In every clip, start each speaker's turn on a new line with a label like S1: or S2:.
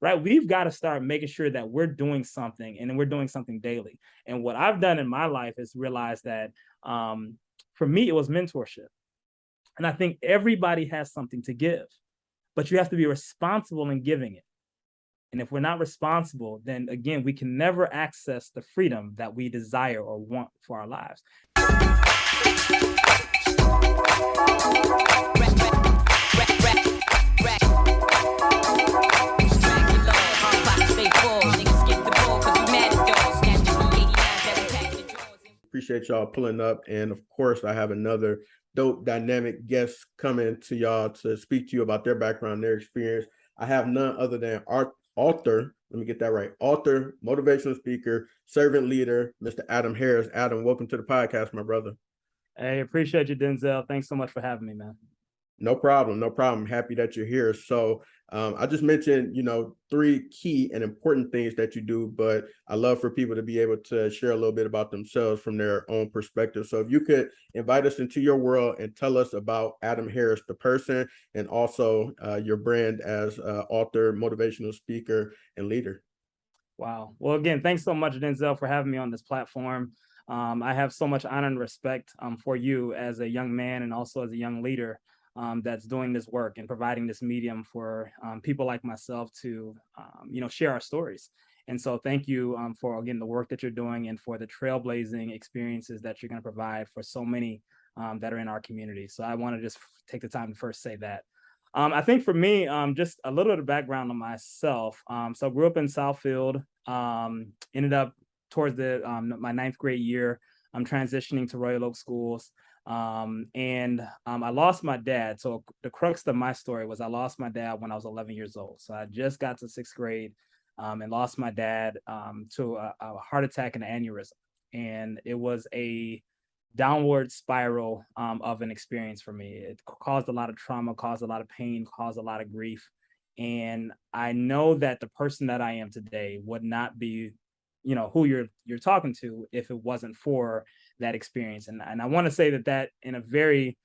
S1: right? We've got to start making sure that we're doing something and we're doing something daily. And what I've done in my life is realize that for me, it was mentorship. And I think everybody has something to give, but you have to be responsible in giving it. And if we're not responsible, then again, we can never access the freedom that we desire or want for our lives.
S2: Appreciate y'all pulling up. And of course, I have another dope dynamic guest coming to y'all to speak to you about their background, their experience. I have none other than author, let me get that right, author, motivational speaker, servant leader, Mr. Adam Harris. Adam, welcome to the podcast, my brother.
S1: Hey, appreciate you, Denzel. Thanks so much for having me, man.
S2: No problem. No problem. Happy that you're here. So I just mentioned, 3 key and important things that you do, but I love for people to be able to share a little bit about themselves from their own perspective. So if you could invite us into your world and tell us about Adam Harris, the person, and also your brand as author, motivational speaker, and leader.
S1: Wow. Well, again, thanks so much, Denzel, for having me on this platform. I have so much honor and respect for you as a young man and also as a young leader that's doing this work and providing this medium for people like myself to, share our stories. And so thank you for, again, the work that you're doing and for the trailblazing experiences that you're going to provide for so many that are in our community. So I want to just take the time to first say that. I think for me, just a little bit of background on myself. So I grew up in Southfield, ended up towards my 9th grade year. I'm transitioning to Royal Oak schools. And I lost my dad. So the crux of my story was I lost my dad when I was 11 years old. So I just got to 6th grade and lost my dad to a heart attack and an aneurysm. And it was a downward spiral of an experience for me. It caused a lot of trauma, caused a lot of pain, caused a lot of grief. And I know that the person that I am today would not be, who you're talking to if it wasn't for that experience. And I want to say that in a very,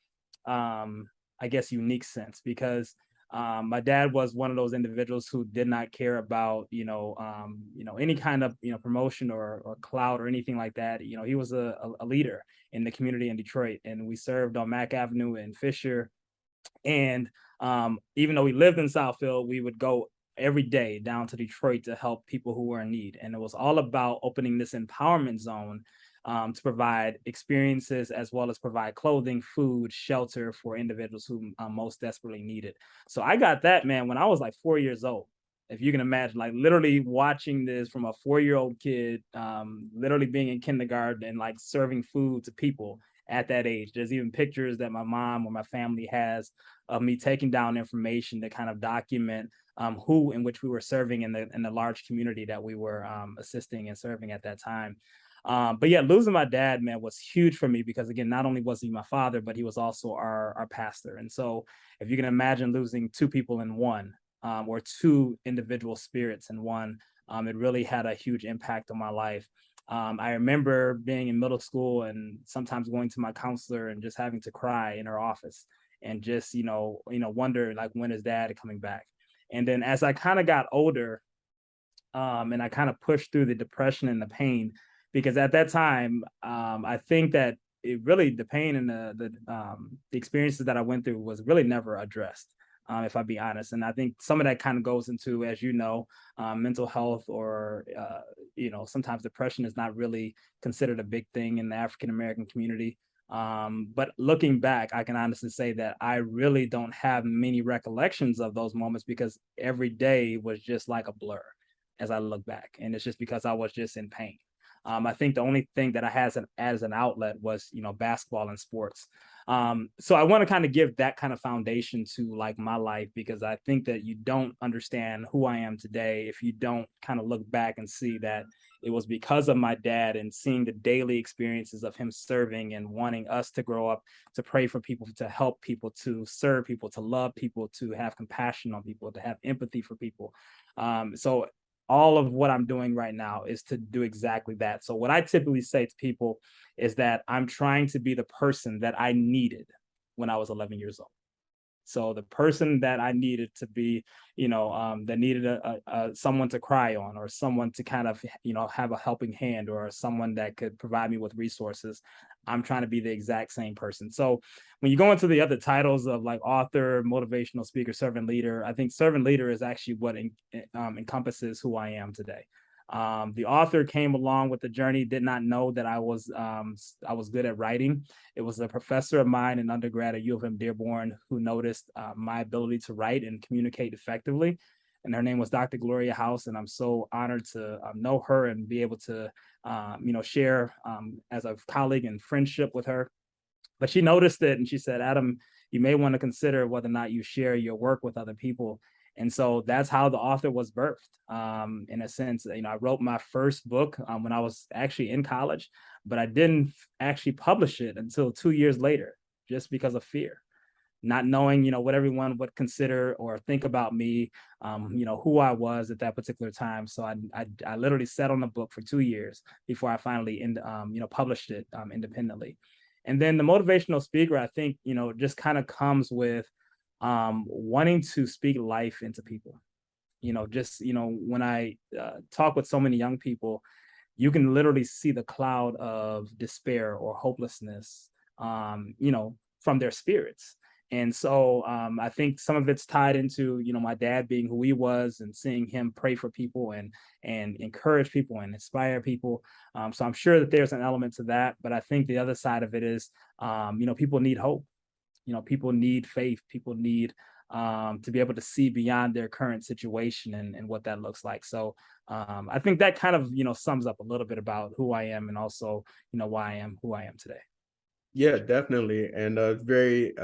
S1: I guess, unique sense, because my dad was one of those individuals who did not care about, any kind of, promotion or clout or anything like that. He was a leader in the community in Detroit, and we served on Mack Avenue in Fisher. And even though we lived in Southfield, we would go every day down to Detroit to help people who were in need. And it was all about opening this empowerment zone to provide experiences as well as provide clothing, food, shelter for individuals who most desperately need it. So I got that, man, when I was like 4 years old. If you can imagine, like literally watching this from a 4-year-old kid, literally being in kindergarten and like serving food to people at that age. There's even pictures that my mom or my family has of me taking down information to kind of document who in which we were serving in the large community that we were assisting and serving at that time. But yeah, losing my dad, man, was huge for me because, again, not only was he my father, but he was also our pastor. And so if you can imagine losing 2 people in one, or 2 individual spirits in one, it really had a huge impact on my life. I remember being in middle school and sometimes going to my counselor and just having to cry in her office and just, wonder, like, when is dad coming back? And then as I kind of got older, and I kind of pushed through the depression and the pain, because at that time, I think that it really, the pain and the experiences that I went through was really never addressed, if I be honest. And I think some of that kind of goes into, as you know, mental health or, sometimes depression is not really considered a big thing in the African-American community. But looking back, I can honestly say that I really don't have many recollections of those moments because every day was just like a blur as I look back. And it's just because I was just in pain. I think the only thing that I had as an outlet was, basketball and sports. So I want to kind of give that kind of foundation to like my life, because I think that you don't understand who I am today if you don't kind of look back and see that it was because of my dad and seeing the daily experiences of him serving and wanting us to grow up, to pray for people, to help people, to serve people, to love people, to have compassion on people, to have empathy for people. So all of what I'm doing right now is to do exactly that. So what I typically say to people is that I'm trying to be the person that I needed when I was 11 years old. So the person that I needed to be, that needed someone to cry on, or someone to kind of, have a helping hand, or someone that could provide me with resources, I'm trying to be the exact same person. So when you go into the other titles of like author, motivational speaker, servant leader, I think servant leader is actually what encompasses who I am today. The author came along with the journey, did not know that I was good at writing. It was a professor of mine in undergrad at U of M Dearborn who noticed my ability to write and communicate effectively. And her name was Dr. Gloria House. And I'm so honored to know her and be able to, share as a colleague and friendship with her. But she noticed it and she said, Adam, you may want to consider whether or not you share your work with other people. And so that's how the author was birthed. In a sense, I wrote my first book when I was actually in college, but I didn't actually publish it until 2 years later, just because of fear, not knowing, what everyone would consider or think about me, who I was at that particular time. So I literally sat on the book for 2 years before I finally published it independently. And then the motivational speaker, I think, just kind of comes with wanting to speak life into people. When I talk with so many young people, you can literally see the cloud of despair or hopelessness, from their spirits. And so I think some of it's tied into, my dad being who he was and seeing him pray for people and encourage people and inspire people. So I'm sure that there's an element to that. But I think the other side of it is, people need hope. People need faith. People need to be able to see beyond their current situation and what that looks like. So I think that kind of, sums up a little bit about who I am and also, why I am who I am today.
S2: Yeah, definitely. And very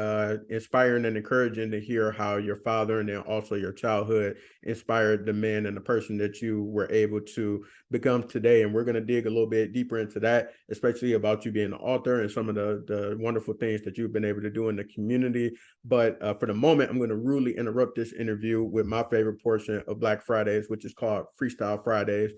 S2: inspiring and encouraging to hear how your father and then also your childhood inspired the man and the person that you were able to become today. And we're going to dig a little bit deeper into that, especially about you being an author and some of the wonderful things that you've been able to do in the community. But for the moment, I'm going to rudely interrupt this interview with my favorite portion of Black Fridays, which is called Freestyle Fridays.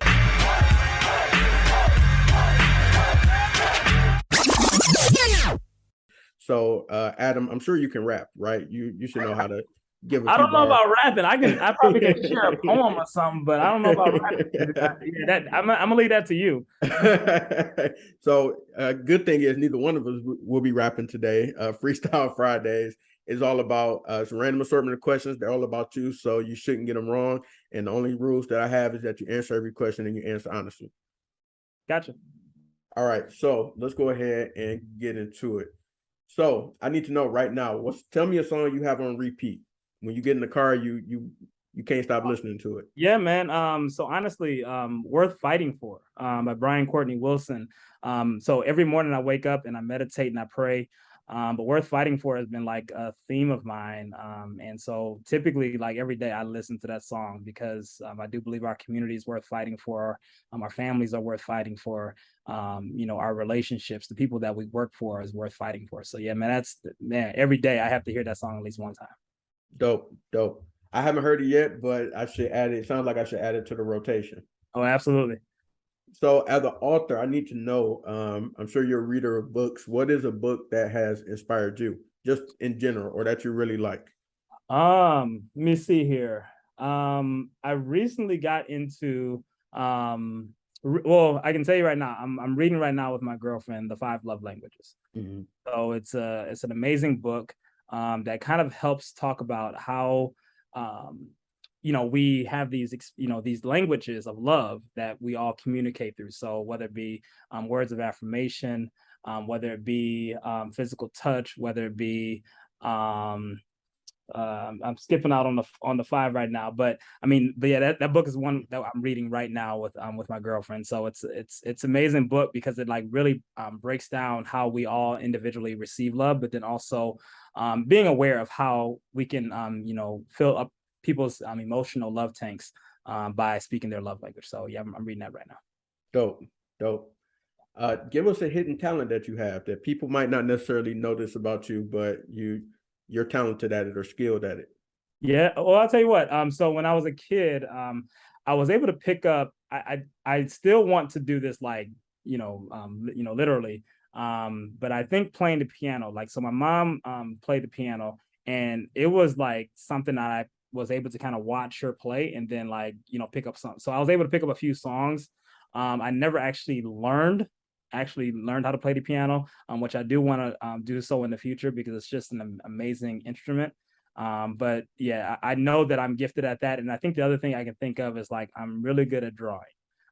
S2: So, Adam, I'm sure you can rap, right? You should know how to give a
S1: I
S2: few
S1: don't know
S2: bars.
S1: about rapping. I probably can share a poem or something, but I don't know about rapping. I'm gonna leave that to you.
S2: So, good thing is neither one of us will be rapping today. Freestyle Fridays is all about it's a random assortment of questions. They're all about you, so you shouldn't get them wrong. And the only rules that I have is that you answer every question and you answer honestly.
S1: Gotcha.
S2: All right, so let's go ahead and get into it. So I need to know right now. Tell me a song you have on repeat when you get in the car. You can't stop listening to it.
S1: Yeah, man. So honestly, Worth Fighting For, by Brian Courtney Wilson. So every morning I wake up and I meditate and I pray. But Worth Fighting For has been like a theme of mine. And so typically, like every day I listen to that song because I do believe our community is worth fighting for. Our families are worth fighting for. Our relationships, the people that we work for is worth fighting for. So yeah, man, every day I have to hear that song at least one time.
S2: Dope, dope. I haven't heard it yet, but I should add it. It sounds like I should add it to the rotation.
S1: Oh, absolutely.
S2: So, as an author, I need to know. I'm sure you're a reader of books. What is a book that has inspired you, just in general, or that you really like?
S1: Let me see here. I recently got into well, I can tell you right now, I'm reading right now with my girlfriend, The Five Love Languages.
S2: Mm-hmm.
S1: So it's an amazing book that kind of helps talk about how we have these languages of love that we all communicate through. So whether it be words of affirmation, whether it be physical touch, whether it be I'm skipping out on the five right now, but yeah, that book is one that I'm reading right now with my girlfriend. So it's amazing book because it like really breaks down how we all individually receive love, but then also being aware of how we can fill up people's emotional love tanks by speaking their love language. So yeah, I'm reading that right now.
S2: Dope, dope. Give us a hidden talent that you have that people might not necessarily notice about you, but you're talented at it or skilled at it.
S1: Yeah, well, I'll tell you what. So when I was a kid, I was able to pick up. I still want to do this, like literally. But I think playing the piano, like, so my mom played the piano, And it was like something that I was able to kind of watch her play and then like, pick up some. So I was able to pick up a few songs. I never actually learned how to play the piano, which I do want to do so in the future because it's just an amazing instrument. But yeah, I know that I'm gifted at that. And I think the other thing I can think of is like I'm really good at drawing.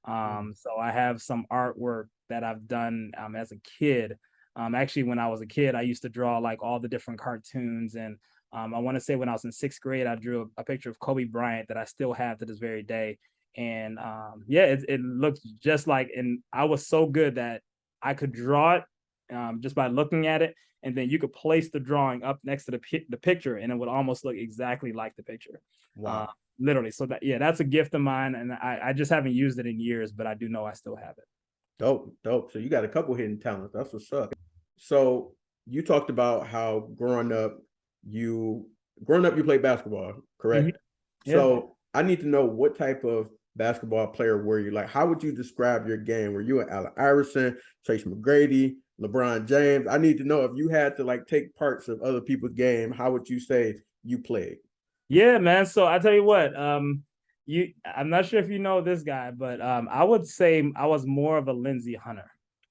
S1: So I have some artwork that I've done as a kid. Actually, when I was a kid, I used to draw like all the different cartoons. And I want to say when I was in sixth grade, I drew a picture of Kobe Bryant that I still have to this very day. And yeah, it looks just like, and I was so good that I could draw it just by looking at it. And then you could place the drawing up next to the picture, and it would almost look exactly like the picture. Uh,
S2: Wow.
S1: Literally. So that, yeah, that's a gift of mine, and I just haven't used it in years, but I do know I still have it.
S2: Dope, dope. So you got a couple hidden talents. That's what's up. So you talked about how you played basketball,
S1: Mhm.
S2: correct?
S1: Yeah.
S2: So I need to know what type of basketball player were you? Like, how would you describe your game? Were you an Allen Iverson, Trace McGrady, LeBron James? I need to know if you had to like take parts of other people's game, how would you say you played?
S1: Yeah, man. So I tell you what, I'm not sure if you know this guy, but I would say I was more of a Lindsey Hunter.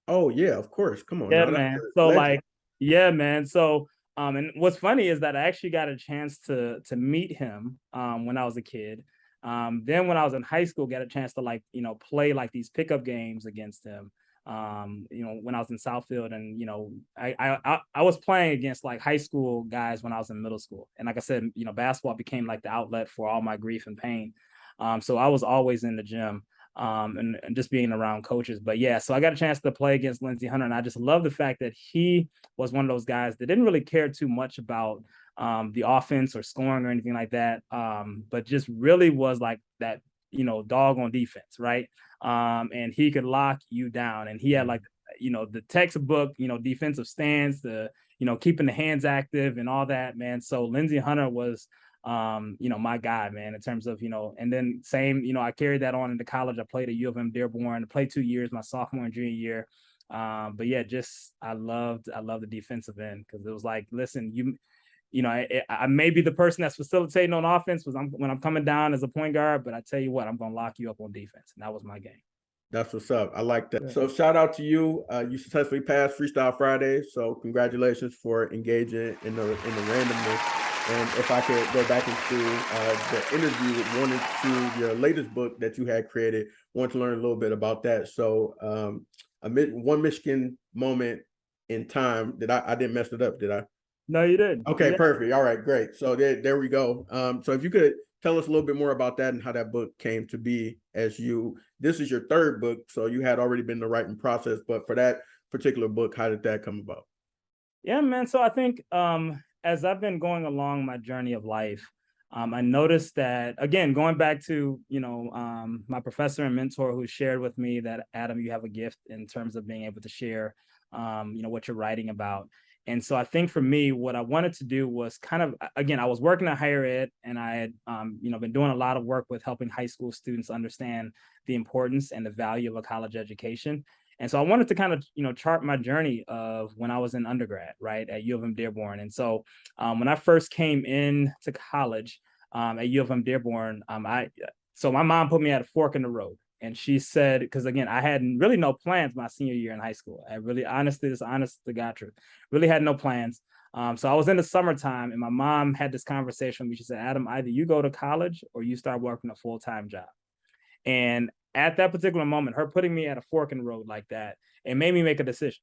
S2: Oh yeah, of course. Come on
S1: Yeah,
S2: now, that's
S1: man.
S2: a
S1: So
S2: legend.
S1: like, yeah, man. So and what's funny is that I actually got a chance to meet him when I was a kid. Then when I was in high school, got a chance to like, play like these pickup games against him. When I was in Southfield, and I was playing against like high school guys when I was in middle school. And like I said, basketball became like the outlet for all my grief and pain. So I was always in the gym and just being around coaches. But yeah, so I got a chance to play against Lindsey Hunter, and I just love the fact that he was one of those guys that didn't really care too much about the offense or scoring or anything like that, but just really was like that, dog on defense, right? And he could lock you down, and he had like, the textbook, defensive stance, the keeping the hands active and all that, man. So Lindsey Hunter was my guy, man, in terms of, and then same, I carried that on into college. I played at U of M Dearborn, played 2 years, my sophomore and junior year. But yeah, just I love the defensive end because it was like, listen, I may be the person that's facilitating on offense when I'm coming down as a point guard, but I tell you what, I'm gonna lock you up on defense, and that was my game.
S2: That's what's up. I like that.
S1: Yeah.
S2: So shout out to you. You successfully passed Freestyle Friday. So congratulations for engaging in the randomness. And if I could go back into the interview, wanted to your latest book that you had created, want to learn a little bit about that. So one Michigan moment in time. I didn't mess it up, did I?
S1: No, you didn't.
S2: Okay,
S1: Yeah.
S2: perfect. All right, great. So there we go. So if you could tell us a little bit more about that and how that book came to be, this is your third book, so you had already been in the writing process, but for that particular book, how did that come about?
S1: Yeah, man. So I think as I've been going along my journey of life, I noticed that again, going back to my professor and mentor who shared with me that Adam, you have a gift in terms of being able to share, what you're writing about. And so I think for me, what I wanted to do was kind of again, I was working at higher ed, and I had been doing a lot of work with helping high school students understand the importance and the value of a college education. And so I wanted to kind of, chart my journey of when I was in undergrad, right, at U of M Dearborn. And so when I first came in to college at U of M Dearborn, so my mom put me at a fork in the road. And she said, because again, I had really no plans my senior year in high school. I really, honestly, this honest to God truth, really had no plans. So I was in the summertime, and my mom had this conversation with me. She said, Adam, either you go to college or you start working a full-time job. And at that particular moment, her putting me at a fork in the road like that, it made me make a decision.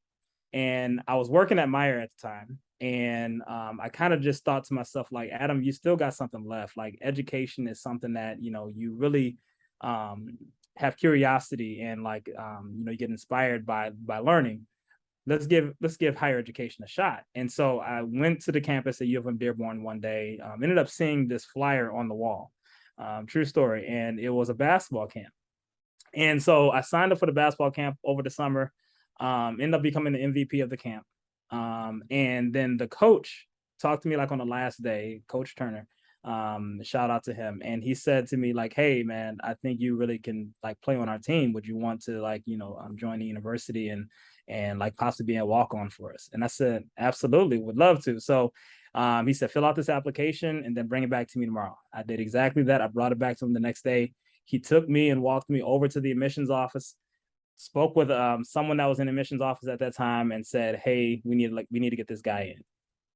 S1: And I was working at Meyer at the time. And I kind of just thought to myself, like, Adam, you still got something left. Like, education is something that, you really have curiosity, and like, you get inspired by learning. Let's give higher education a shot. And so I went to the campus at U of M Dearborn one day, ended up seeing this flyer on the wall. True story. And it was a basketball camp. And so I signed up for the basketball camp over the summer, ended up becoming the MVP of the camp. And then the coach talked to me like on the last day, Coach Turner. Shout out to him. And he said to me, like, hey man, I think you really can like play on our team. Would you want to like, join the university and like possibly be a walk-on for us? And I said, absolutely, would love to. So He said, fill out this application and then bring it back to me tomorrow. I did exactly that. I brought it back to him the next day. He took me and walked me over to the admissions office, spoke with someone that was in the admissions office at that time, and said, hey, we need to get this guy in.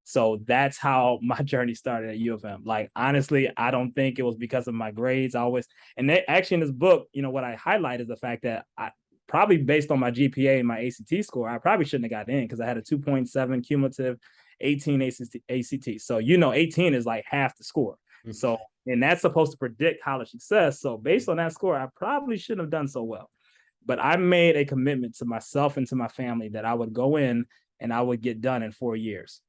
S1: So that's how my journey started at U of M. Like, honestly, I don't think it was because of my grades. And they, actually in this book, what I highlight is the fact that I probably, based on my GPA and my ACT score, I probably shouldn't have got in, because I had a 2.7 cumulative, 18 ACT. So, 18 is like half the score. So, and that's supposed to predict college success. So based on that score, I probably shouldn't have done so well. But I made a commitment to myself and to my family that I would go in and I would get done in 4 years.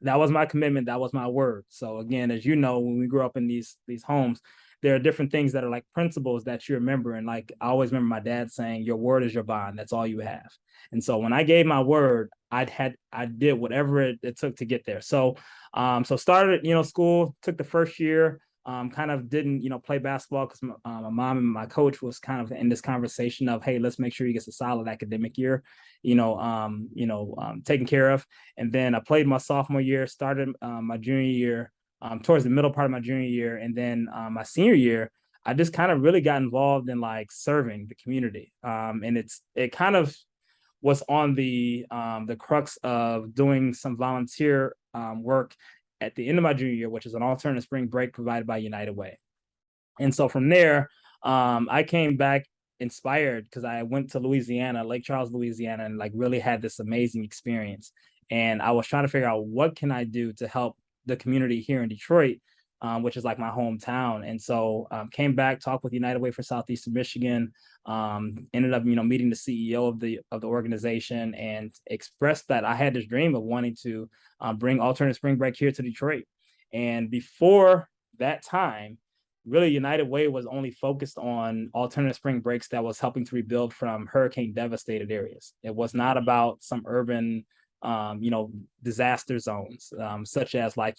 S1: That was my commitment. That was my word. So again, as you know, when we grew up in these homes, there are different things that are like principles that you remember. And like, I always remember my dad saying, your word is your bond. That's all you have. And so when I gave my word, I did whatever it took to get there. So, started, school, took the first year, kind of didn't, play basketball because my mom and my coach was kind of in this conversation of, hey, let's make sure he gets a solid academic year, taken care of. And then I played my sophomore year, started my junior year, towards the middle part of my junior year. And then my senior year, I just kind of really got involved in like serving the community. And it kind of was on the crux of doing some volunteer work at the end of my junior year, which is an alternative spring break provided by United Way. And so from there, I came back inspired because I went to Louisiana, Lake Charles, Louisiana, and like really had this amazing experience. And I was trying to figure out, what can I do to help the community here in Detroit, which is like my hometown. And so came back, talked with United Way for Southeastern Michigan, ended up, meeting the CEO of the organization, and expressed that I had this dream of wanting to bring alternative spring break here to Detroit. And before that time, really United Way was only focused on alternative spring breaks that was helping to rebuild from hurricane devastated areas. It was not about some urban disaster zones, such as like,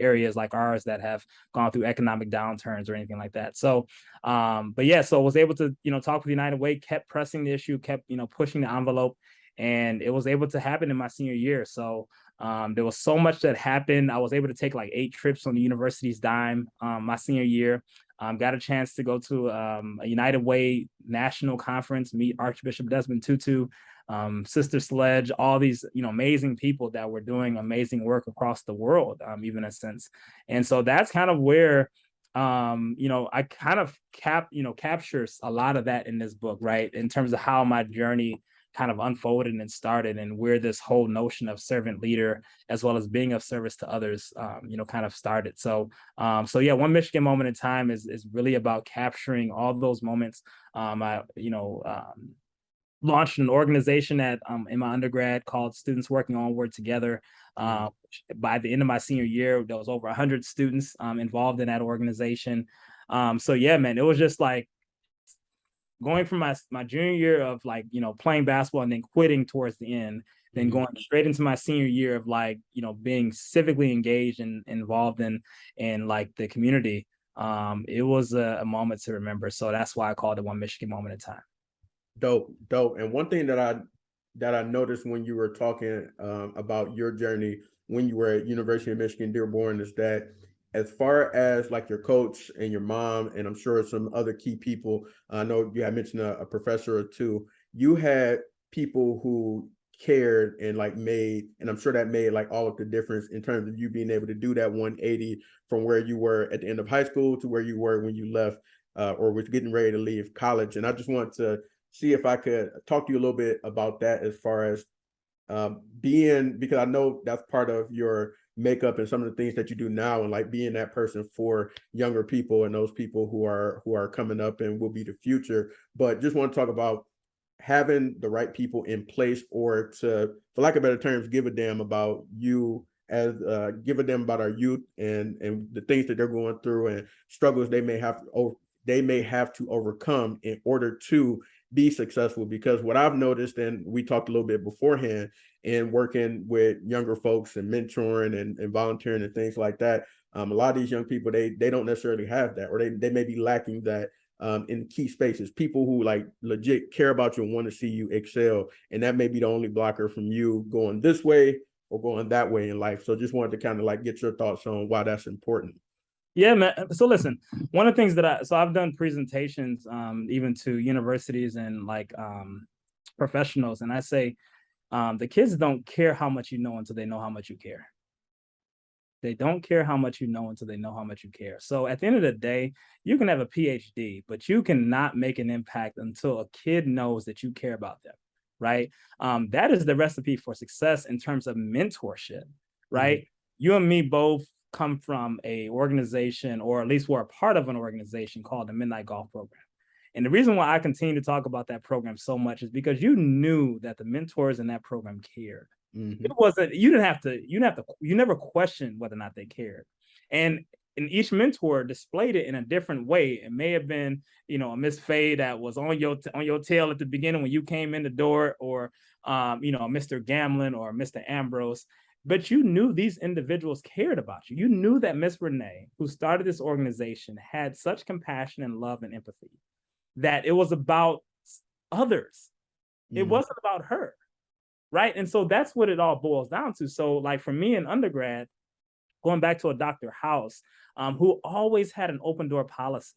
S1: areas like ours that have gone through economic downturns or anything like that. So, but yeah, so I was able to, talk with United Way, kept pressing the issue, kept, pushing the envelope, and it was able to happen in my senior year. So there was so much that happened. I was able to take like 8 trips on the university's dime my senior year. Got a chance to go to a United Way national conference, meet Archbishop Desmond Tutu, Sister Sledge, all these, amazing people that were doing amazing work across the world, even in a sense. And so that's kind of where, I kind of captures a lot of that in this book, right? In terms of how my journey kind of unfolded and started, and where this whole notion of servant leader, as well as being of service to others, kind of started. So, yeah, One Michigan Moment in Time is really about capturing all those moments. I launched an organization in my undergrad called Students Working Onward Together. By the end of my senior year, there was over 100 students involved in that organization. So yeah, man, it was just like going from my junior year of like, playing basketball and then quitting towards the end, then going straight into my senior year of like, being civically engaged and involved in like the community. It was a moment to remember. So that's why I called it One Michigan Moment in Time.
S2: Dope. And one thing that I noticed when you were talking about your journey when you were at University of Michigan Dearborn is that, as far as like your coach and your mom, and I'm sure some other key people, I know you had mentioned a professor or two, you had people who cared and like made, and I'm sure that made like all of the difference in terms of you being able to do that 180 from where you were at the end of high school to where you were when you left or was getting ready to leave college. And I just want to see if I could talk to you a little bit about that, as far as being, because I know that's part of your makeup and some of the things that you do now, and like being that person for younger people and those people who are coming up and will be the future. But just want to talk about having the right people in place, or to, for lack of better terms, give a damn about you, as give a damn about our youth and the things that they're going through and struggles they may have to overcome in order to be successful. Because what I've noticed, and we talked a little bit beforehand, in working with younger folks and mentoring and volunteering and things like that, a lot of these young people, they don't necessarily have that, or they may be lacking that in key spaces. People who like legit care about you and want to see you excel, and that may be the only blocker from you going this way or going that way in life. So just wanted to kind of like get your thoughts on why that's important.
S1: Yeah, man. So listen, one of the things that I've done presentations even to universities and like professionals, and I say the kids don't care how much you know until they know how much you care. They don't care how much you know until they know how much you care. So at the end of the day, you can have a PhD, but you cannot make an impact until a kid knows that you care about them, right? That is the recipe for success in terms of mentorship,
S2: Mhm.
S1: right? You and me both come from a organization, or at least we're a part of an organization called the Midnight Golf Program. And the reason why I continue to talk about that program so much is because you knew that the mentors in that program cared. It
S2: Mhm.
S1: wasn't, you never questioned whether or not they cared. And each mentor displayed it in a different way. It may have been, a Miss Faye that was on your tail at the beginning when you came in the door, or Mr. Gamlin or Mr. Ambrose. But you knew these individuals cared about you. You knew that Miss Renee, who started this organization, had such compassion and love and empathy that it was about others. It
S2: Mhm.
S1: wasn't about her. Right. And so that's what it all boils down to. So, like for me in undergrad, going back to a Dr. House, who always had an open door policy.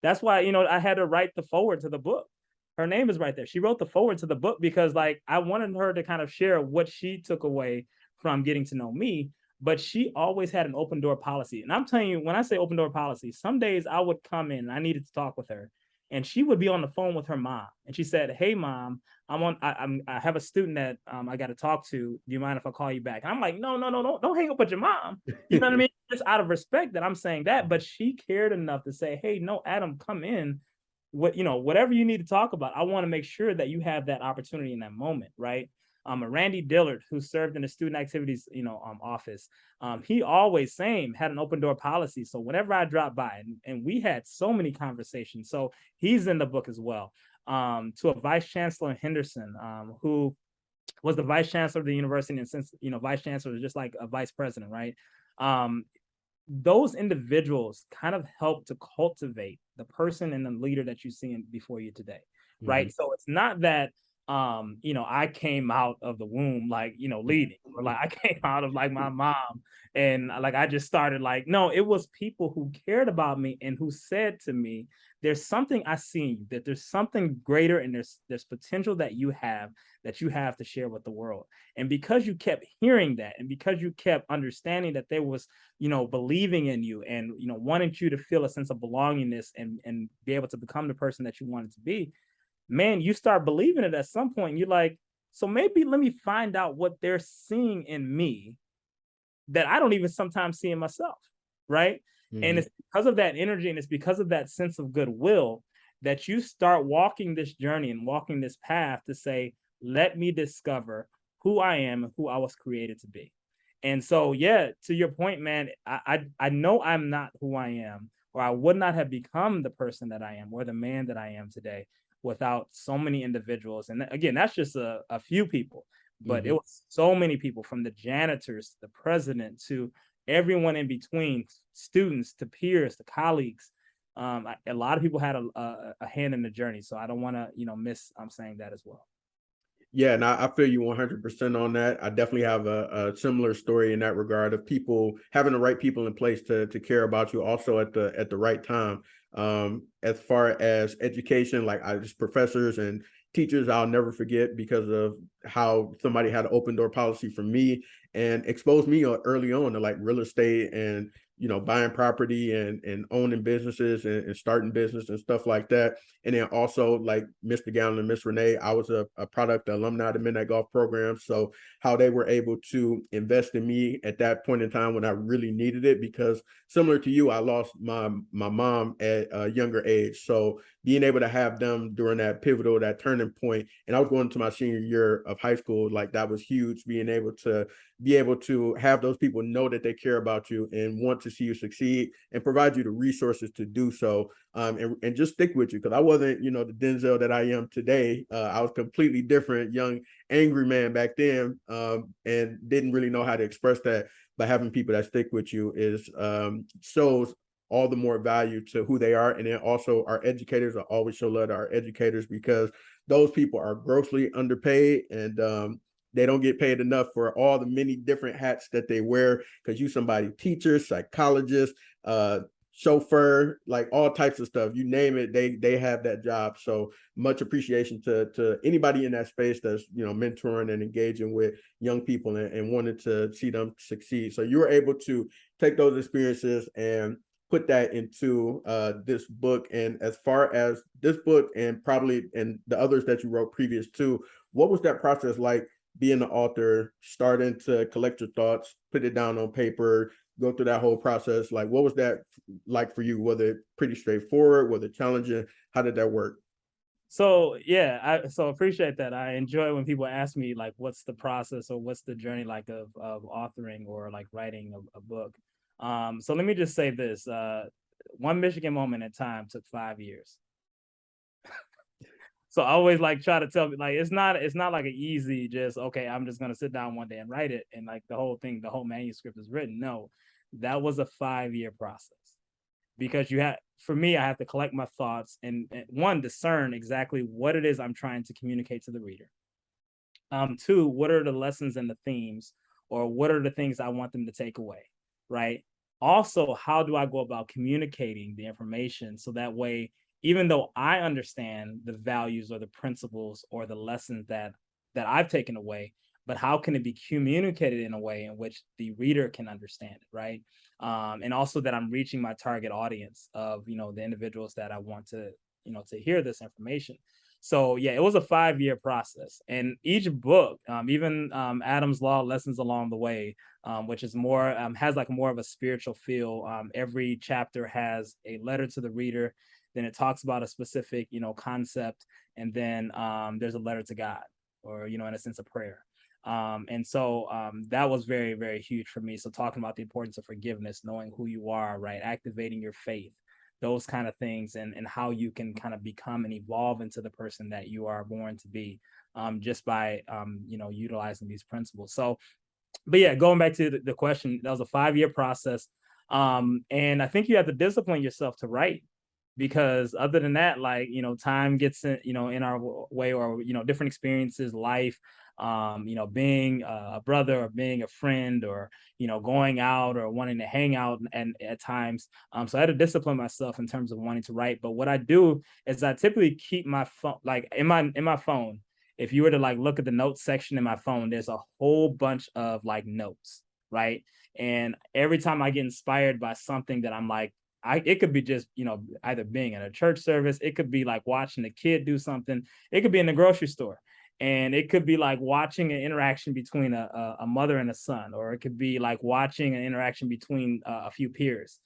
S1: That's why, I had to write the forward to the book. Her name is right there. She wrote the forward to the book because, like, I wanted her to kind of share what she took away from getting to know me. But she always had an open door policy. And I'm telling you, when I say open door policy, some days I would come in and I needed to talk with her. And she would be on the phone with her mom. And she said, "Hey, mom, I have a student that I got to talk to. Do you mind if I call you back?" And I'm like, "No, no, no, no, don't hang up with your mom." You know what I mean? Just out of respect that I'm saying that, but she cared enough to say, "Hey, no, Adam, come in. Whatever you need to talk about, I want to make sure that you have that opportunity in that moment, right?" Randy Dillard, who served in the student activities, office, he always had an open door policy. So whenever I dropped by, and we had so many conversations, so he's in the book as well. To a vice chancellor in Henderson, who was the vice chancellor of the university, and since vice chancellor is just like a vice president, right? Um, those individuals kind of help to cultivate the person and the leader that you see before you today,
S2: Mhm.
S1: right? So it's not that I came out of the womb like leading, or like I came out of like my mom and like I just started like, no, it was people who cared about me and who said to me, there's something I see in you, that there's something greater, and there's potential that you have to share with the world. And because you kept hearing that, and because you kept understanding that there was believing in you, and wanting you to feel a sense of belongingness, and be able to become the person that you wanted to be, man, you start believing it at some point. You're like, so maybe let me find out what they're seeing in me that I don't even sometimes see in myself, right? And
S2: Mhm.
S1: it's because of that energy, and it's because of that sense of goodwill that you start walking this journey and walking this path to say, let me discover who I am and who I was created to be. And so, yeah, to your point, man, I know I'm not who I am, or I would not have become the person that I am, or the man that I am today, without so many individuals. And again, that's just a few people, but it
S2: Mhm.
S1: was so many people, from the janitors to the president to everyone in between, students to peers to colleagues. A lot of people had a hand in the journey, so I don't want to miss saying that as well.
S2: Yeah, and I feel you 100% on that. I definitely have a similar story in that regard of people having the right people in place to care about you, also at the right time. As far as education, like I just professors and teachers, I'll never forget because of how somebody had an open door policy for me and exposed me early on to like real estate and buying property and owning businesses and starting business and stuff like that. And then also like Mr. Gallon and Miss Renee, I was a product alumni of the Midnight Golf Program. So how they were able to invest in me at that point in time when I really needed it, because similar to you, I lost my mom at a younger age. So being able to have them during that pivotal, that turning point, and I was going to my senior year of high school, like that was huge. Be able to have those people know that they care about you and want to see you succeed and provide you the resources to do so, and just stick with you, because I wasn't, the Denzel that I am today. I was completely different, young, angry man back then, and didn't really know how to express that. But having people that stick with you is shows all the more value to who they are. And then also our educators, I always show love to our educators, because those people are grossly underpaid, and they don't get paid enough for all the many different hats that they wear, because you somebody teacher, psychologist, chauffeur, like all types of stuff. You name it, they have that job. So much appreciation to anybody in that space that's, you know, mentoring and engaging with young people and wanted to see them succeed. So you were able to take those experiences and put that into this book. And as far as this book and probably and the others that you wrote previous to, what was that process like, being the author, starting to collect your thoughts, put it down on paper, go through that whole process? Like, what was that like for you? Was it pretty straightforward? Was it challenging? How did that work?
S1: So yeah, I appreciate that. I enjoy when people ask me like, what's the process or what's the journey like of authoring or like writing a book. So let me just say this: one Michigan moment in time took 5 years. So I always like try to tell me like it's not like an easy just okay, I'm just gonna sit down one day and write it and like the whole thing, the whole manuscript is written. No, that was a 5 year process because you have for me, I have to collect my thoughts and one discern exactly what it is I'm trying to communicate to the reader. Two, what are the lessons and the themes, or what are the things I want them to take away, right? Also, how do I go about communicating the information so that way, even though I understand the values or the principles or the lessons that I've taken away, but how can it be communicated in a way in which the reader can understand it, right? And also that I'm reaching my target audience of the individuals that I want to to hear this information. So yeah, it was a 5 year process, and each book, even Adam's Law: Lessons Along the Way, which is more has like more of a spiritual feel. Every chapter has a letter to the reader, then it talks about a specific concept, and then there's a letter to God, or in a sense, a prayer. And so that was very, very huge for me. So talking about the importance of forgiveness, knowing who you are, right, activating your faith, those kind of things, and how you can kind of become and evolve into the person that you are born to be, just by utilizing these principles. So but yeah, going back to the question, that was a 5 year process. And I think you have to discipline yourself to write, because other than that, like, time gets in our way, or, different experiences, life, being a brother or being a friend, or, going out or wanting to hang out and at times. So I had to discipline myself in terms of wanting to write. But what I do is I typically keep my phone, like in my phone, if you were to like look at the notes section in my phone, there's a whole bunch of like notes, right? And every time I get inspired by something that I'm like, it could be just, either being in a church service, it could be like watching a kid do something, it could be in the grocery store, and it could be like watching an interaction between a mother and a son, or it could be like watching an interaction between a few peers.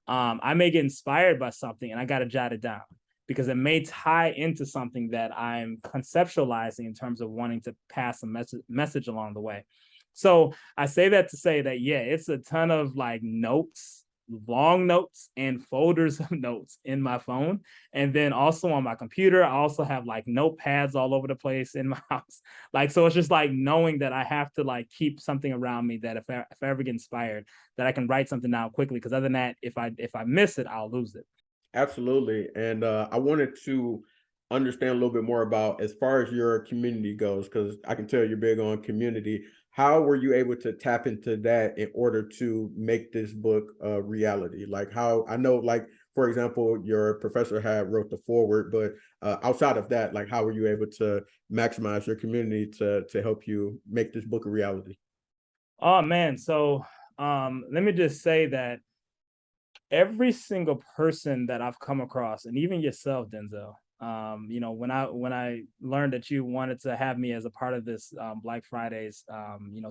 S1: I may get inspired by something and I got to jot it down, because it may tie into something that I'm conceptualizing in terms of wanting to pass a message along the way. So I say that to say that, yeah, it's a ton of like notes, long notes, and folders of notes in my phone. And then also on my computer, I also have like notepads all over the place in my house. Like, so it's just like knowing that I have to like keep something around me, that if I ever get inspired, that I can write something down quickly. Because other than that, if I miss it, I'll lose it.
S2: Absolutely. And I wanted to understand a little bit more about, as far as your community goes, because I can tell you're big on community. How were you able to tap into that in order to make this book a reality? Like, how I know, like, for example, your professor had wrote the forward, but outside of that, like, how were you able to maximize your community to help you make this book a reality?
S1: Oh man, so let me just say that every single person that I've come across, and even yourself, Denzel, when I learned that you wanted to have me as a part of this Black Fridays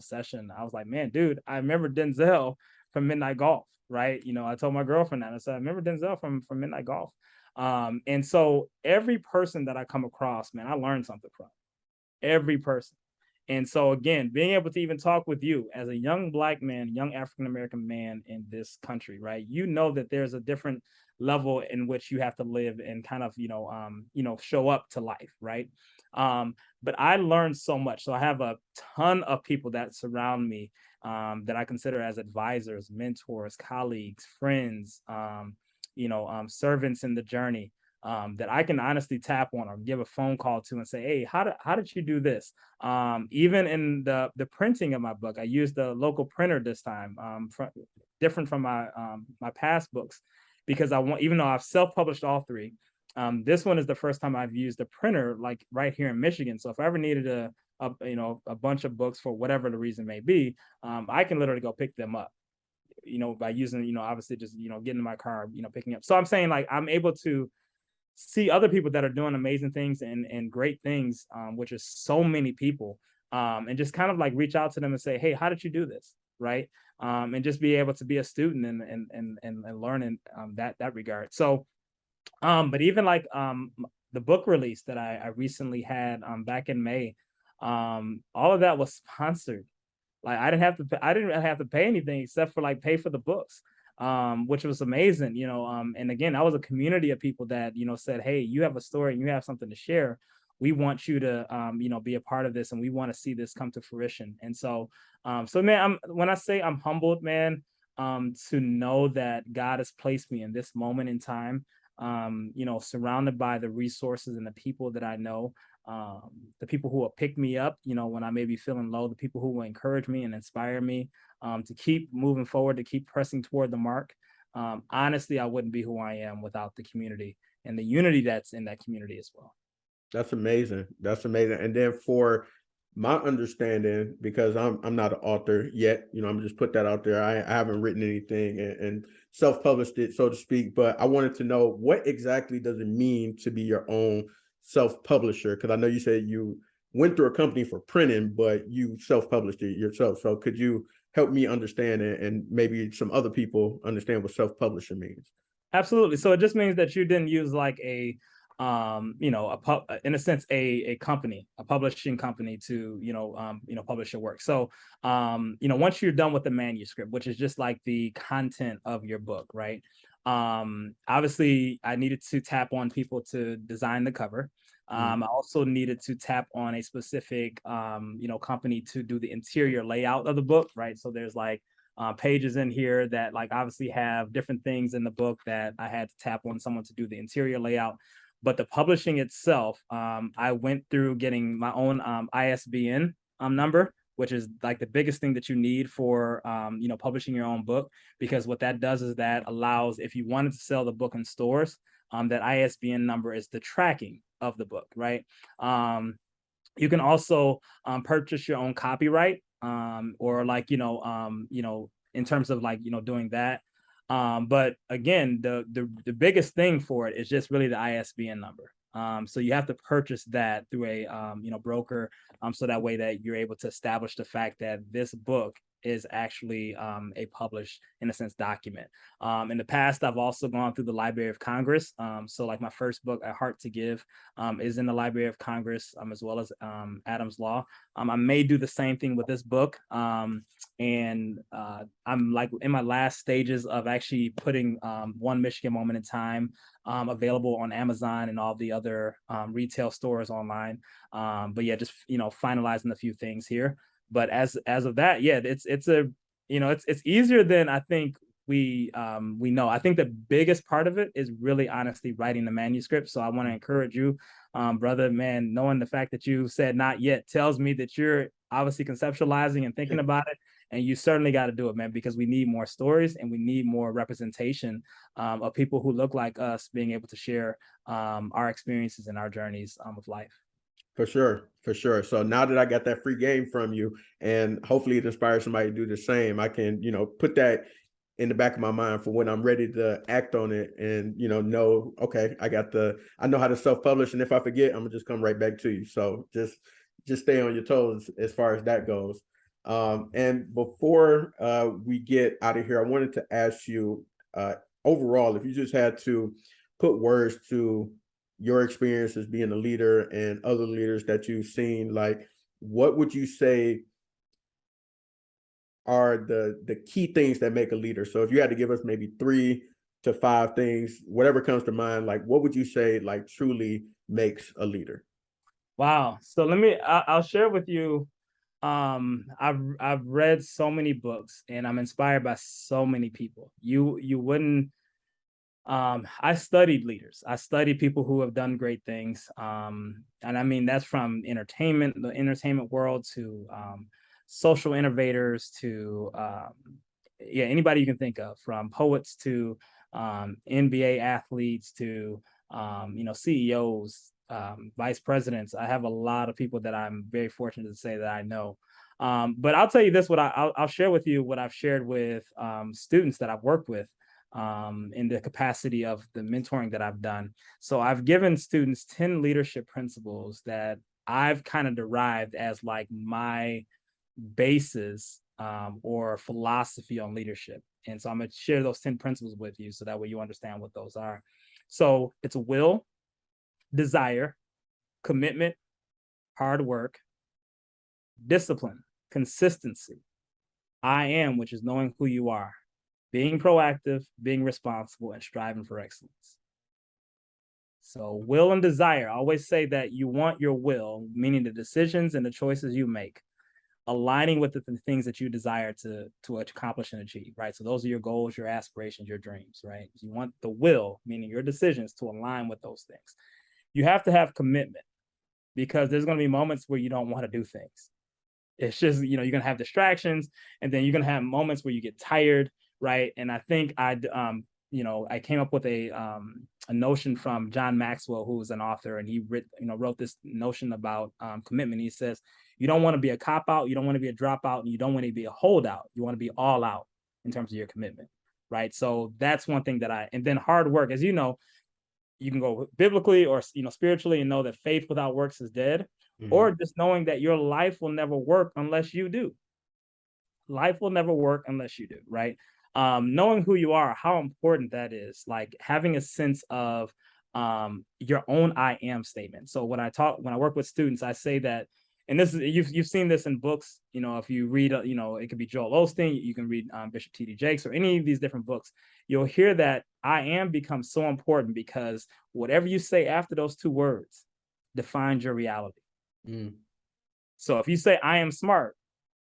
S1: session, I was like, man, dude, I remember Denzel from Midnight Golf, right? I told my girlfriend that. I said, I remember Denzel from Midnight Golf. And so every person that I come across, man, I learned something from every person. And so again, being able to even talk with you as a young Black man, young African American man in this country, right? You know that there's a different level in which you have to live and kind of, show up to life, right? But I learned so much. So I have a ton of people that surround me, that I consider as advisors, mentors, colleagues, friends, servants in the journey. that I can honestly tap on or give a phone call to and say, hey, how did you do this? Even in the printing of my book, I used the local printer this time, different from my past books, because I want, even though I've self-published all three, this one is the first time I've used a printer like right here in Michigan. So if I ever needed a bunch of books for whatever the reason may be, I can literally go pick them up, by using, obviously just, getting in my car, picking up. So I'm saying, like, I'm able to see other people that are doing amazing things and great things, which is so many people, and just kind of like reach out to them and say, hey, how did you do this? Right. And just be able to be a student and learn in that regard. So, but even like the book release that I recently had back in May, all of that was sponsored. Like I didn't really have to pay anything except for like pay for the books, which was amazing, and again, that was a community of people that, said, hey, you have a story and you have something to share. We want you to, be a part of this, and we want to see this come to fruition. And so, so man, when I say I'm humbled, man, to know that God has placed me in this moment in time, surrounded by the resources and the people that I know, um, the people who will pick me up, when I may be feeling low, the people who will encourage me and inspire me, to keep moving forward, to keep pressing toward the mark. Honestly, I wouldn't be who I am without the community and the unity that's in that community as well.
S2: That's amazing. That's amazing. And then for my understanding, because I'm not an author yet, I'm just put that out there. I haven't written anything and self-published it, so to speak. But I wanted to know, what exactly does it mean to be your own self-publisher? Because I know you said you went through a company for printing, but you self-published it yourself. So could you help me understand it, and maybe some other people understand what self-publisher means?
S1: Absolutely. So it just means that you didn't use like in a sense, a company, a publishing company to, publish your work. So, once you're done with the manuscript, which is just like the content of your book, right? Obviously I needed to tap on people to design the cover.
S2: Mm.
S1: I also needed to tap on a specific, company to do the interior layout of the book, right? So there's like pages in here that like obviously have different things in the book that I had to tap on someone to do the interior layout. But the publishing itself, I went through getting my own ISBN number, which is like the biggest thing that you need for publishing your own book, because what that does is that allows, if you wanted to sell the book in stores, that ISBN number is the tracking of the book, right? You can also purchase your own copyright, or like, in terms of like, doing that. But again, the biggest thing for it is just really the ISBN number. So you have to purchase that through a broker, so that way that you're able to establish the fact that this book is actually a published, in a sense, document. In the past, I've also gone through the Library of Congress. So like my first book, A Heart to Give, is in the Library of Congress, as well as Adam's Law. I may do the same thing with this book. And I'm like in my last stages of actually putting One Michigan Moment in Time available on Amazon and all the other retail stores online. But yeah, just finalizing a few things here. But as of that, yeah, it's a it's easier than I think we know. I think the biggest part of it is really honestly writing the manuscript. So I want to encourage you, brother, man, knowing the fact that you said not yet tells me that you're obviously conceptualizing and thinking about it. And you certainly got to do it, man, because we need more stories and we need more representation of people who look like us being able to share our experiences and our journeys of life.
S2: For sure, for sure. So now that I got that free game from you, and hopefully it inspires somebody to do the same, I can, put that in the back of my mind for when I'm ready to act on it, and know, okay, I know how to self-publish, and if I forget, I'm gonna just come right back to you. So just stay on your toes as far as that goes. And before we get out of here, I wanted to ask you, overall, if you just had to put words to your experience as being a leader and other leaders that you've seen, like, what would you say are the key things that make a leader? So if you had to give us maybe 3 to 5 things, whatever comes to mind, like, what would you say like truly makes a leader?
S1: Wow. So I'll share with you. I've read so many books and I'm inspired by so many people. You wouldn't I studied leaders. I studied people who have done great things. And I mean, that's from the entertainment world to social innovators to, yeah, anybody you can think of, from poets to NBA athletes to, CEOs, vice presidents. I have a lot of people that I'm very fortunate to say that I know. But I'll tell you this, I'll share with you what I've shared with students that I've worked with in the capacity of the mentoring that I've done. So I've given students 10 leadership principles that I've kind of derived as like my basis or philosophy on leadership. And so I'm going to share those 10 principles with you so that way you understand what those are. So it's will, desire, commitment, hard work, discipline, consistency, I am, which is knowing who you are, being proactive, being responsible, and striving for excellence. So, will and desire, I always say that you want your will, meaning the decisions and the choices you make, aligning with the things that you desire to accomplish and achieve, right? So, those are your goals, your aspirations, your dreams, right? You want the will, meaning your decisions, to align with those things. You have to have commitment because there's going to be moments where you don't want to do things. It's just, you're gonna have distractions, and then you're gonna have moments where you get tired, right? And I think I came up with a notion from John Maxwell, who was an author, and wrote this notion about commitment. He says, you don't want to be a cop out, you don't want to be a dropout, and you don't want to be a holdout. You want to be all out in terms of your commitment, right? So that's one thing and then hard work, as you know, you can go biblically or spiritually and know that faith without works is dead,
S2: Mhm.
S1: or just knowing that your life will never work unless you do. Life will never work unless you do, right? Knowing who you are, how important that is, like having a sense of your own I am statement. So when I work with students, I say that, and this is you've seen this in books. If you read, it could be Joel Osteen, you can read Bishop T.D. Jakes or any of these different books. You'll hear that I am becomes so important because whatever you say after those two words defines your reality.
S2: Mm.
S1: So if you say I am smart,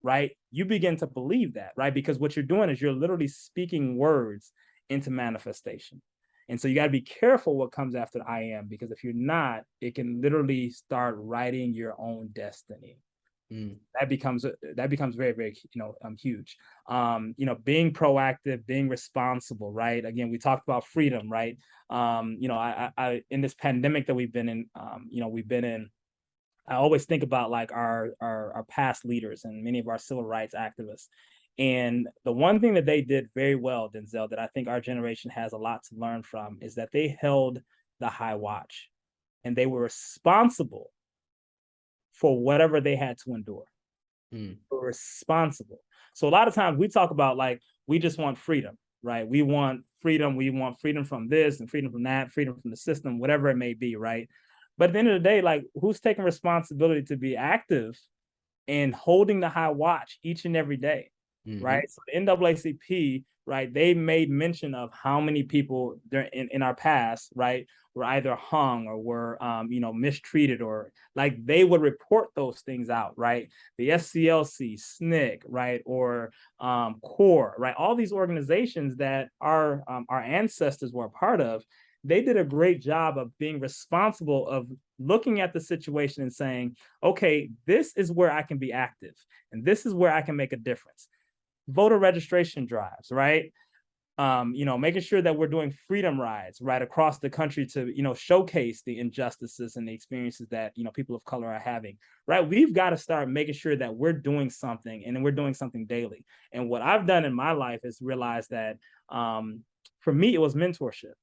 S1: right, you begin to believe that, right? Because what you're doing is you're literally speaking words into manifestation. And so you got to be careful what comes after the I am, because if you're not, it can literally start writing your own destiny.
S2: Mm.
S1: That becomes very, very, huge. Being proactive, being responsible, right? Again, we talked about freedom, right? I in this pandemic that we've been in, I always think about like our past leaders and many of our civil rights activists. And the one thing that they did very well, Denzel, that I think our generation has a lot to learn from is that they held the high watch and they were responsible for whatever they had to endure.
S2: Mm.
S1: Were responsible. So a lot of times we talk about like we just want freedom, right? We want freedom. We want freedom from this and freedom from that, freedom from the system, whatever it may be, right? But at the end of the day, like who's taking responsibility to be active and holding the high watch each and every day,
S2: Mhm.
S1: right? So the NAACP, right, they made mention of how many people in our past, right, were either hung or were, mistreated, or like they would report those things out, right? The SCLC, SNCC, right, or CORE, right? All these organizations that our ancestors were a part of, they did a great job of being responsible of looking at the situation and saying, okay, this is where I can be active and this is where I can make a difference. Voter registration drives, right? Making sure that we're doing freedom rides right across the country to, showcase the injustices and the experiences that, people of color are having, right? We've got to start making sure that we're doing something and we're doing something daily. And what I've done in my life is realize that for me, it was mentorship.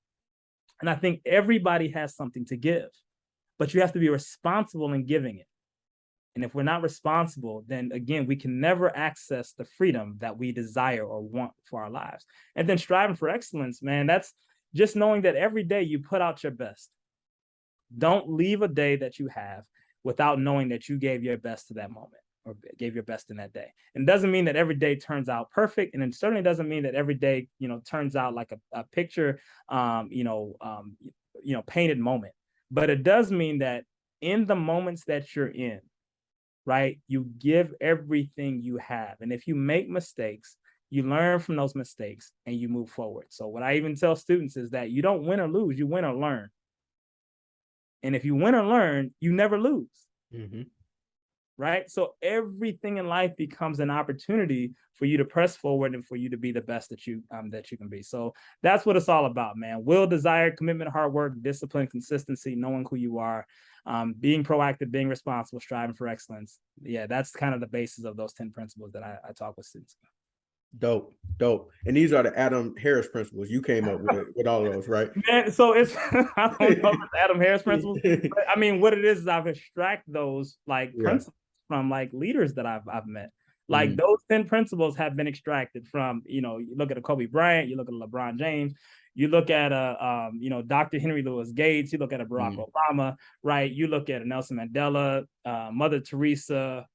S1: And I think everybody has something to give, but you have to be responsible in giving it. And if we're not responsible, then again, we can never access the freedom that we desire or want for our lives. And then striving for excellence, man, that's just knowing that every day you put out your best. Don't leave a day that you have without knowing that you gave your best to that moment or gave your best in that day. And it doesn't mean that every day turns out perfect. And it certainly doesn't mean that every day, turns out like a picture, painted moment. But it does mean that in the moments that you're in, right, you give everything you have. And if you make mistakes, You learn from those mistakes and you move forward. So what I even tell students is that you don't win or lose, you win or learn. And if you win or learn, you never lose.
S2: Mm-hmm.
S1: Right? So everything in life becomes an opportunity for you to press forward and for you to be the best that you can be. So that's what it's all about, man. Will, desire, commitment, hard work, discipline, consistency, knowing who you are, being proactive, being responsible, striving for excellence. Yeah, that's kind of the basis of those 10 principles that I talk with students about.
S2: Dope, dope. And these are the Adam Harris principles you came up with all of those, right?
S1: Man, so it's I don't know if it's Adam Harris principles, but I mean, what it is I've extract those like
S2: Yeah.
S1: principles from like leaders that I've met. Like
S2: Mm-hmm.
S1: those 10 principles have been extracted from, you look at a Kobe Bryant, you look at a LeBron James, you look at a Dr. Henry Louis Gates, you look at a Barack Obama, right? You look at a Nelson Mandela, Mother Teresa,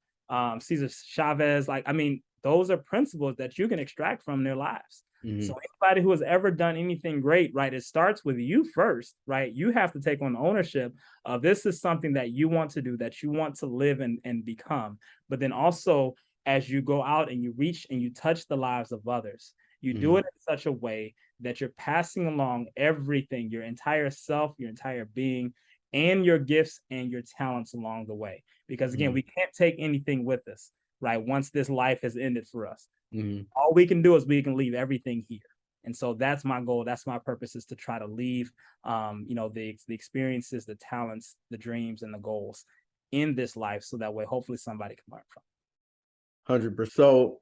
S1: Cesar Chavez. Like, I mean, those are principles that you can extract from their lives. So anybody who has ever done anything great, right, it starts with you first, right? You have to take on ownership of this is something that you want to do, that you want to live and become. But then also, as you go out and you reach and you touch the lives of others, you do it in such a way that you're passing along everything, your entire self, your entire being, and your gifts and your talents along the way. Because again, we can't take anything with us, right? Once this life has ended for us. All we can do is we can leave everything here. And so that's my goal. That's my purpose, is to try to leave, the experiences, the talents, the dreams, and the goals in this life, so that way, hopefully, somebody can learn from.
S2: 100%. So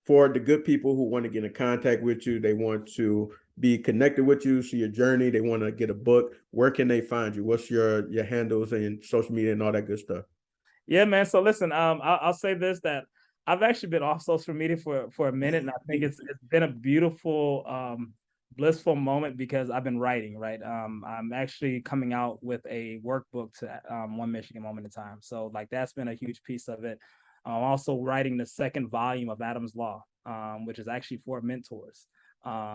S2: for the good people who want to get in contact with you, they want to be connected with you, see your journey, they want to get a book, where can they find you? What's your handles and social media and all that good stuff?
S1: Yeah, man. So listen, I'll say this, that I've actually been off social media for a minute, and I think it's been a beautiful, blissful moment, because I've been writing. Right, I'm actually coming out with a workbook to One Michigan Moment in Time. So like that's been a huge piece of it. I'm also writing the second volume of Adam's Law, which is actually for mentors,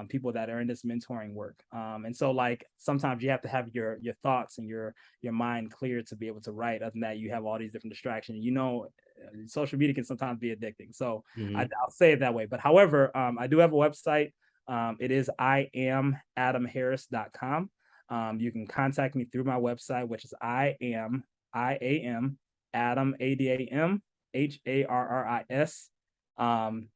S1: people that are in this mentoring work. And so like sometimes you have to have your thoughts and your mind clear to be able to write. Other than that, you have all these different distractions. Social media can sometimes be addicting. So I'll say it that way. But however, I do have a website. It is IamAdamHarris.com. You can contact me through my website, which is IAM Adam AdamHarris .com.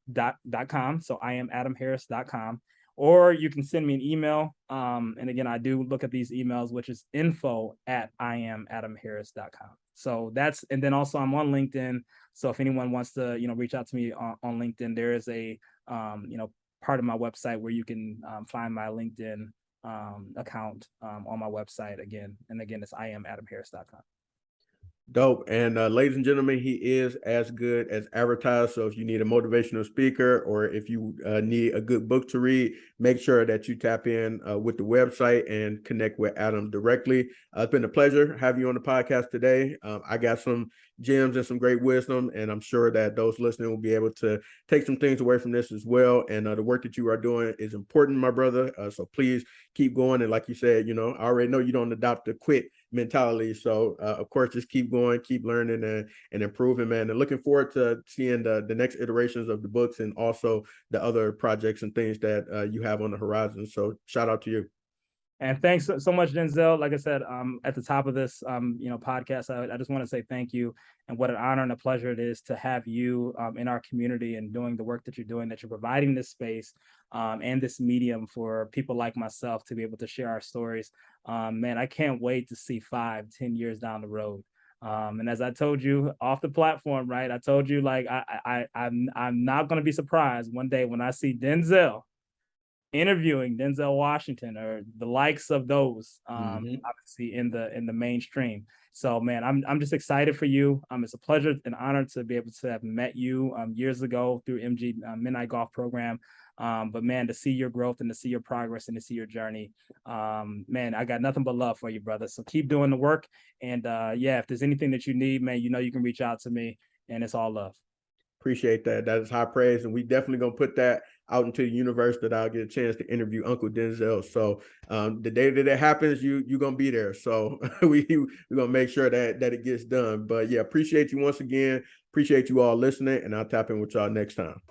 S1: So IamAdamHarris.com. Or you can send me an email. And again, I do look at these emails, which is info@IamAdamHarris.com. So that's, and then also I'm on LinkedIn. So if anyone wants to, reach out to me on LinkedIn, there is a, part of my website where you can find my LinkedIn account on my website again. And again, it's IamAdamHarris.com.
S2: Dope. And ladies and gentlemen, he is as good as advertised. So if you need a motivational speaker, or if you need a good book to read, make sure that you tap in with the website and connect with Adam directly. It's been a pleasure having you on the podcast today. I got some gems and some great wisdom, and I'm sure that those listening will be able to take some things away from this as well. And the work that you are doing is important, my brother. So please keep going. And like you said, I already know you don't adopt the quit mentality. So of course, just keep going, keep learning and improving, man. And looking forward to seeing the next iterations of the books, and also the other projects and things that you have on the horizon. So shout out to you.
S1: And thanks so much, Denzel. Like I said, at the top of this, podcast, I just want to say thank you, and what an honor and a pleasure it is to have you in our community and doing the work that you're doing, that you're providing this space and this medium for people like myself to be able to share our stories. Man, I can't wait to see 5-10 years down the road. And as I told you off the platform, right? I told you, like, I'm not going to be surprised one day when I see Denzel interviewing Denzel Washington or the likes of those, obviously in the mainstream. So man, I'm just excited for you. It's a pleasure and honor to be able to have met you years ago through MG Midnight Golf Program. But man, to see your growth and to see your progress and to see your journey, man, I got nothing but love for you, brother. So keep doing the work. And yeah, if there's anything that you need, man, you can reach out to me, and it's all love.
S2: Appreciate that. That is high praise. And we definitely going to put that out into the universe, that I'll get a chance to interview Uncle Denzel. So the day that it happens, you're going to be there. So we're going to make sure that it gets done. But yeah, appreciate you once again. Appreciate you all listening, and I'll tap in with y'all next time.